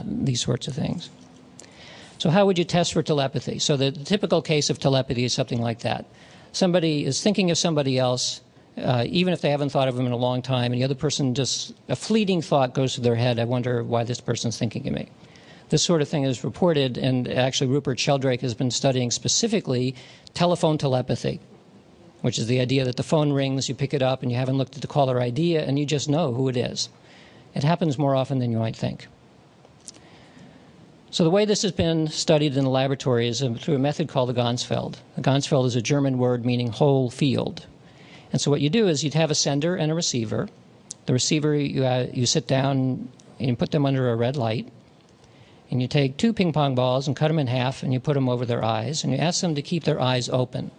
these sorts of things. So how would you test for telepathy? So the typical case of telepathy is something like that. Somebody is thinking of somebody else, even if they haven't thought of them in a long time, and the other person just, a fleeting thought goes to their head, I wonder why this person's thinking of me. This sort of thing is reported, and actually Rupert Sheldrake has been studying specifically telephone telepathy, which is the idea that the phone rings, you pick it up, and you haven't looked at the caller ID, and you just know who it is. It happens more often than you might think. So the way this has been studied in the laboratory is through a method called the Ganzfeld. The Ganzfeld is a German word meaning whole field. And so what you do is you'd have a sender and a receiver. The receiver, you sit down and you put them under a red light. And you take 2 ping pong balls and cut them in half, and you put them over their eyes, and you ask them to keep their eyes open.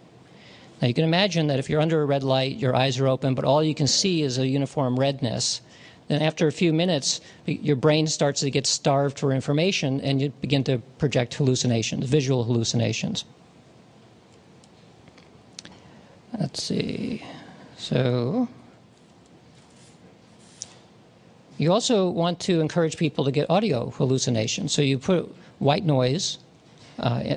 Now you can imagine that if you're under a red light, your eyes are open, but all you can see is a uniform redness. Then after a few minutes, your brain starts to get starved for information, and you begin to project hallucinations, visual hallucinations. Let's see. So you also want to encourage people to get audio hallucinations. So you put white noise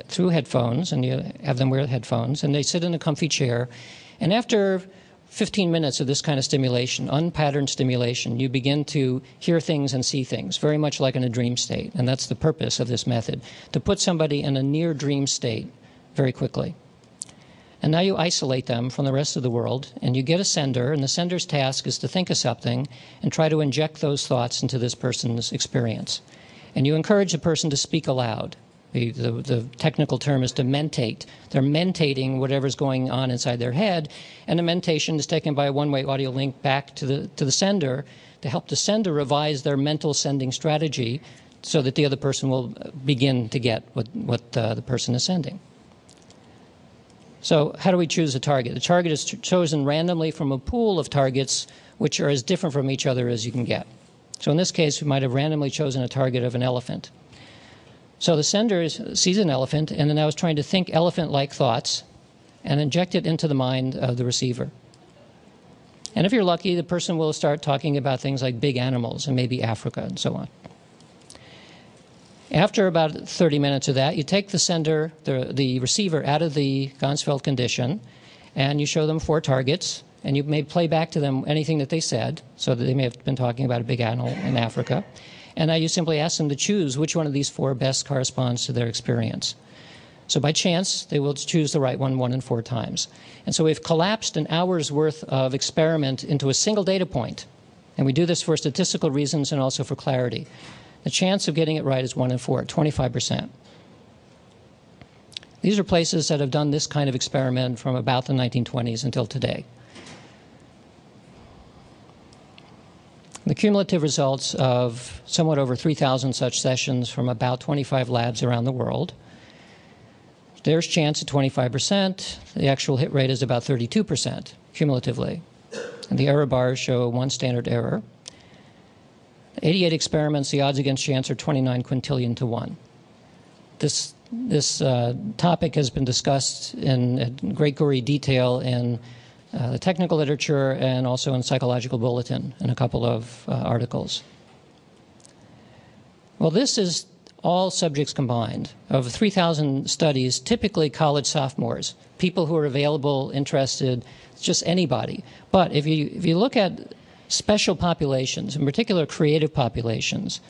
through headphones, and you have them wear headphones, and they sit in a comfy chair. And after 15 minutes of this kind of stimulation, unpatterned stimulation, you begin to hear things and see things, very much like in a dream state. And that's the purpose of this method, to put somebody in a near dream state very quickly. And now you isolate them from the rest of the world, and you get a sender, and the sender's task is to think of something and try to inject those thoughts into this person's experience. And you encourage the person to speak aloud. The technical term is to mentate. They're mentating whatever's going on inside their head, and the mentation is taken by a one-way audio link back to the sender to help the sender revise their mental sending strategy so that the other person will begin to get what the person is sending. So how do we choose a target? The target is chosen randomly from a pool of targets which are as different from each other as you can get. So in this case, we might have randomly chosen a target of an elephant. So the sender sees an elephant and then now is trying to think elephant-like thoughts and inject it into the mind of the receiver. And if you're lucky, the person will start talking about things like big animals and maybe Africa and so on. After about 30 minutes of that, you take the sender, the receiver, out of the Ganzfeld condition, and you show them 4 targets, and you may play back to them anything that they said, so that they may have been talking about a big animal in Africa. And now you simply ask them to choose which one of these 4 best corresponds to their experience. So by chance, they will choose the right one 1 in 4 times. And so we've collapsed an hour's worth of experiment into a single data point. And we do this for statistical reasons and also for clarity. The chance of getting it right is 1 in 4, 25%. These are places that have done this kind of experiment from about the 1920s until today. The cumulative results of somewhat over 3,000 such sessions from about 25 labs around the world. There's chance at 25%. The actual hit rate is about 32% cumulatively. And the error bars show 1 standard error. 88 experiments, the odds against chance are 29 quintillion to 1. This topic has been discussed in great gory detail in the technical literature and also in Psychological Bulletin in a couple of articles. Well, this is all subjects combined. Of 3,000 studies, typically college sophomores, people who are available, interested, just anybody. But if you look at special populations, in particular creative populations,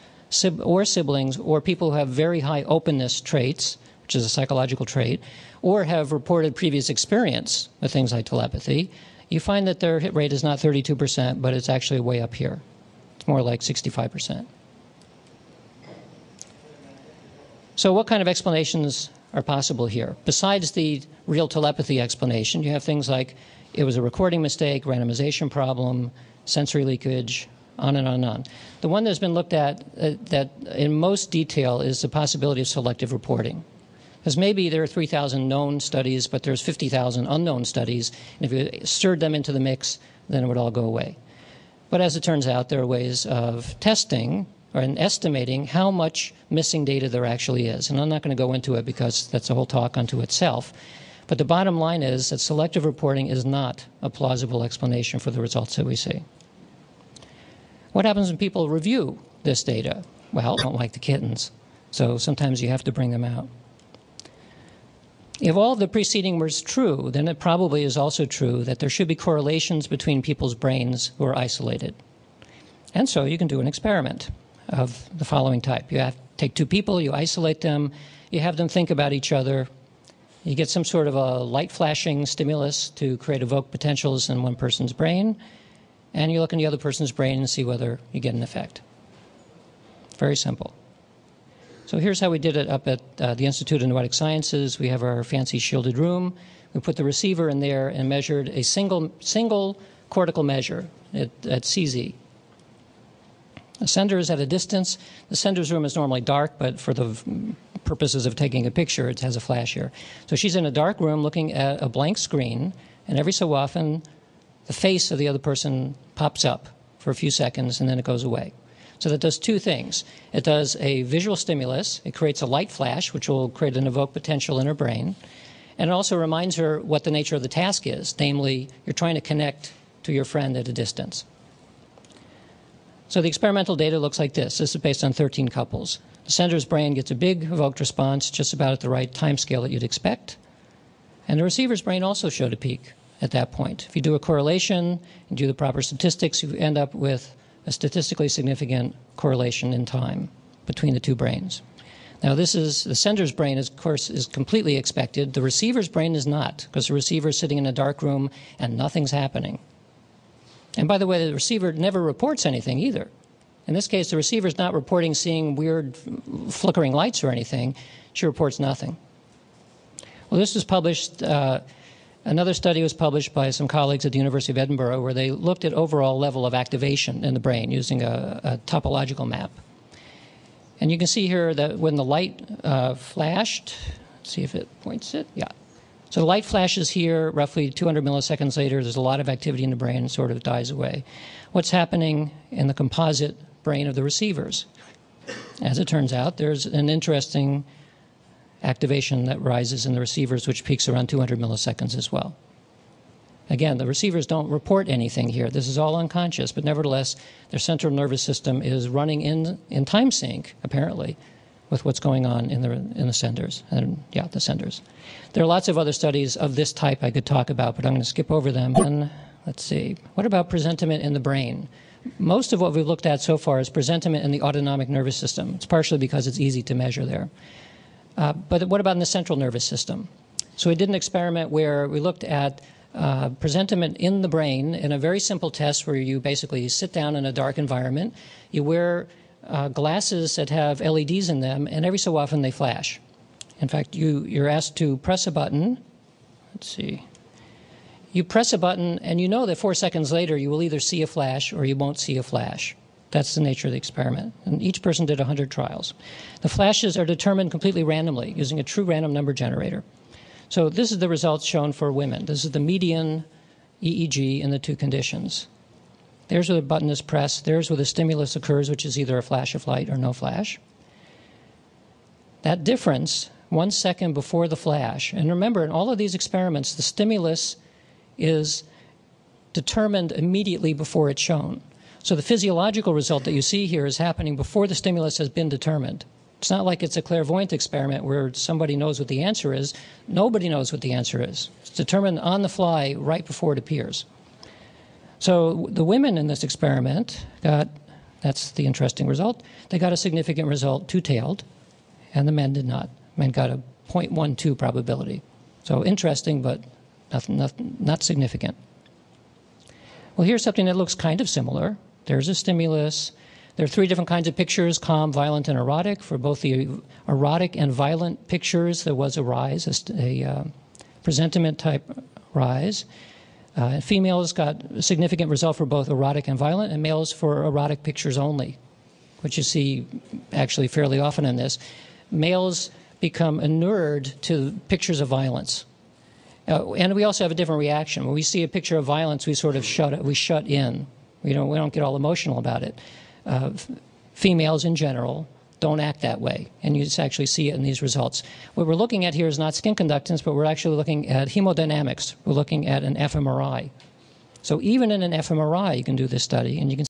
or siblings, or people who have very high openness traits, which is a psychological trait, or have reported previous experience with things like telepathy, you find that their hit rate is not 32%, but it's actually way up here. It's more like 65%. So what kind of explanations are possible here? Besides the real telepathy explanation, you have things like it was a recording mistake, randomization problem, sensory leakage, on and on and on. The one that's been looked at that in most detail is the possibility of selective reporting. Because maybe there are 3,000 known studies, but there's 50,000 unknown studies, and if you stirred them into the mix, then it would all go away. But as it turns out, there are ways of testing or estimating how much missing data there actually is. And I'm not going to go into it because that's a whole talk unto itself. But the bottom line is that selective reporting is not a plausible explanation for the results that we see. What happens when people review this data? Well, don't like the kittens, so sometimes you have to bring them out. If all of the preceding was true, then it probably is also true that there should be correlations between people's brains who are isolated. And so you can do an experiment of the following type. You have to take two people, you isolate them, you have them think about each other, you get some sort of a light flashing stimulus to create evoked potentials in one person's brain, and you look in the other person's brain and see whether you get an effect. Very simple. So here's how we did it up at the Institute of Noetic Sciences. We have our fancy shielded room. We put the receiver in there and measured a single cortical measure at CZ. The sender is at a distance. The sender's room is normally dark, but for the purposes of taking a picture, it has a flash here. So she's in a dark room looking at a blank screen, and every so often, the face of the other person pops up for a few seconds, and then it goes away. So that does two things. It does a visual stimulus. It creates a light flash, which will create an evoked potential in her brain. And it also reminds her what the nature of the task is, namely, you're trying to connect to your friend at a distance. So the experimental data looks like this. This is based on 13 couples. The sender's brain gets a big evoked response just about at the right time scale that you'd expect. And the receiver's brain also showed a peak at that point. If you do a correlation and do the proper statistics, you end up with a statistically significant correlation in time between the two brains. Now, this is the sender's brain, of course, is completely expected. The receiver's brain is not, because the receiver is sitting in a dark room and nothing's happening. And by the way, the receiver never reports anything either. In this case, the receiver is not reporting seeing weird flickering lights or anything. She reports nothing. Well, this was published. Another study was published by some colleagues at the University of Edinburgh where they looked at overall level of activation in the brain using a topological map. And you can see here that when the light flashed, let's see if it points it, yeah. So the light flashes here, roughly 200 milliseconds later, there's a lot of activity in the brain and sort of dies away. What's happening in the composite brain of the receivers? As it turns out, there's an interesting activation that rises in the receivers, which peaks around 200 milliseconds as well. Again, the receivers don't report anything here. This is all unconscious, but nevertheless, their central nervous system is running in time sync, apparently, with what's going on in the senders. And yeah, the senders. There are lots of other studies of this type I could talk about, but I'm going to skip over them. And let's see. What about presentiment in the brain? Most of what we've looked at so far is presentiment in the autonomic nervous system. It's partially because it's easy to measure there. But what about in the central nervous system? So we did an experiment where we looked at presentiment in the brain in a very simple test where you basically sit down in a dark environment, you wear glasses that have LEDs in them, and every so often they flash. In fact, you're asked to press a button. Let's see. You press a button, and you know that 4 seconds later you will either see a flash or you won't see a flash. That's the nature of the experiment. And each person did 100 trials. The flashes are determined completely randomly using a true random number generator. So this is the results shown for women. This is the median EEG in the two conditions. There's where the button is pressed. There's where the stimulus occurs, which is either a flash of light or no flash. That difference, 1 second before the flash, and remember, in all of these experiments, the stimulus is determined immediately before it's shown. So the physiological result that you see here is happening before the stimulus has been determined. It's not like it's a clairvoyant experiment where somebody knows what the answer is. Nobody knows what the answer is. It's determined on the fly right before it appears. So the women in this experiment got, that's the interesting result, they got a significant result, two-tailed, and the men did not. Men got a 0.12 probability. So interesting, but not significant. Well, here's something that looks kind of similar. There's a stimulus. There are 3 different kinds of pictures, calm, violent, and erotic. For both the erotic and violent pictures, there was a rise, a presentiment-type rise. Females got a significant result for both erotic and violent, and males for erotic pictures only, which you see actually fairly often in this. Males become inured to pictures of violence. And we also have a different reaction. When we see a picture of violence, we sort of shut in. We don't get all emotional about it. Females in general don't act that way, and you just actually see it in these results. What we're looking at here is not skin conductance, but we're actually looking at hemodynamics. We're looking at an fMRI. So even in an fMRI, you can do this study, and you can